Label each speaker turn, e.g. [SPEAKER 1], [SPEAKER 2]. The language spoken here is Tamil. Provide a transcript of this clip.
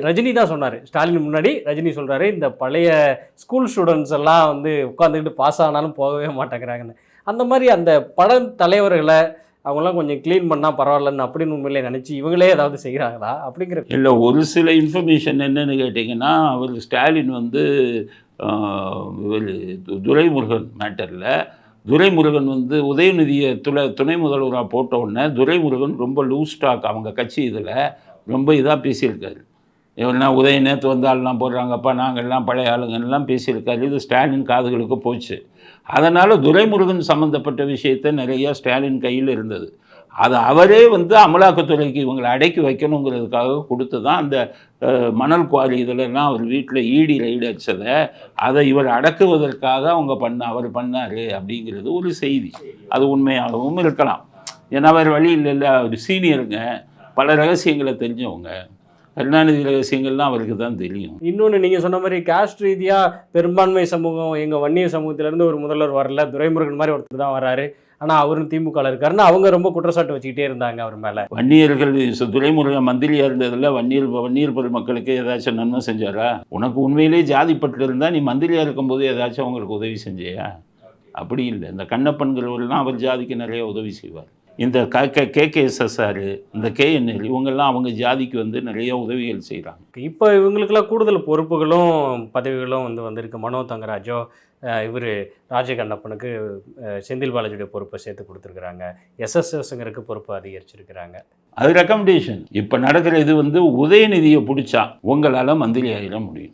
[SPEAKER 1] ரஜினி தான் சொன்னார். ஸ்டாலின் முன்னாடி ரஜினி சொல்கிறாரு, இந்த பழைய ஸ்கூல் ஸ்டூடெண்ட்ஸ் எல்லாம் வந்து உட்காந்துக்கிட்டு பாஸ் ஆனாலும் போகவே மாட்டேங்கிறாங்கன்னு. அந்த மாதிரி அந்த பட தலைவர்களை அவங்களாம் கொஞ்சம் க்ளீன் பண்ணால் பரவாயில்லன்னு அப்படின்னு உண்மையிலே நினச்சி இவங்களே ஏதாவது செய்கிறாங்களா அப்படிங்கிற
[SPEAKER 2] இல்லை. ஒரு சில இன்ஃபர்மேஷன் என்னன்னு கேட்டிங்கன்னா, அவர் ஸ்டாலின் வந்து இவர் துரைமுருகன் மேட்டரில் துரைமுருகன் வந்து உதயநிதியை துணை முதல்வராக போட்ட உடனே துரைமுருகன் ரொம்ப லூஸ் ஸ்டாக் அவங்க கட்சி இதில் ரொம்ப இதாக பேசியிருக்காரு. இவனா உதய நேற்று வந்தாலும் போடுறாங்கப்பா நாங்கள்லாம் பழைய ஆளுங்கள்லாம் பேசியிருக்காரு. இது ஸ்டாலின் காதுகளுக்கு போச்சு. அதனால் துரைமுருகன் சம்மந்தப்பட்ட விஷயத்தை நிறையா ஸ்டாலின் கையில் இருந்தது. அதை அவரே வந்து அமலாக்கத்துறைக்கு இவங்களை அடக்கி வைக்கணுங்கிறதுக்காக கொடுத்து தான் அந்த மணல் குவாரி இதிலெல்லாம் அவர் வீட்டில் ஈடி ரைடு அடித்ததை அதை இவர் அடக்குவதற்காக அவர் பண்ணார் அப்படிங்கிறது ஒரு செய்தி. அது உண்மையாகவும் இருக்கலாம். ஏன்னா வேறு வழி இல்லைல்ல, அவர் சீனியருங்க, பல ரகசியங்களை தெரிஞ்சவங்க. கருணாநிதி ரகசியங்கள்லாம் அவருக்கு தான் தெரியும்.
[SPEAKER 1] இன்னொன்று நீங்கள் சொன்ன மாதிரி காஸ்ட் ரீதியாக பெரும்பான்மை சமூகம் எங்கள் வன்னியர் சமூகத்திலேருந்து ஒரு முதல்வர் வரல, துரைமுருகன் மாதிரி ஒருத்தர் தான் வராரு, ஆனால் அவரும் திமுகவில் இருக்காருன்னு அவங்க ரொம்ப குற்றச்சாட்டு வச்சுக்கிட்டே இருந்தாங்க அவர் மேலே.
[SPEAKER 2] வன்னியர்கள் துரைமுருகன் மந்திரியாக இருந்ததில் வன்னியர் பெருமக்களுக்கு ஏதாச்சும் நன்மை செஞ்சாரா? உனக்கு உண்மையிலே ஜாதிப்பட்டு இருந்தால் நீ மந்திரியாக இருக்கும்போது ஏதாச்சும் அவங்களுக்கு உதவி செஞ்சியா? அப்படி இல்லை. இந்த கண்ணப்பன்கிறவர்கள்லாம் அவர் ஜாதிக்கு நிறைய உதவி செய்வார். இந்த KKSSR, இந்த KNL இவங்கெல்லாம் அவங்க ஜாதிக்கு வந்து நிறைய உதவிகள் செய்கிறாங்க.
[SPEAKER 1] இப்போ இவங்களுக்கெல்லாம் கூடுதல் பொறுப்புகளும் பதவிகளும் வந்திருக்கு. மனோ தங்கராஜோ, இவர் ராஜகண்ணப்பனுக்கு செந்தில் பாலாஜியுடைய பொறுப்பை சேர்த்து கொடுத்துருக்குறாங்க. SSSங்கிறதுக்கு பொறுப்பு அதிகரிச்சிருக்கிறாங்க.
[SPEAKER 2] அது ரெக்கமெண்டேஷன். இப்போ நடக்கிற இது வந்து உதயநிதியை பிடிச்சா உங்களால் மந்திரி ஆகிட முடியும்.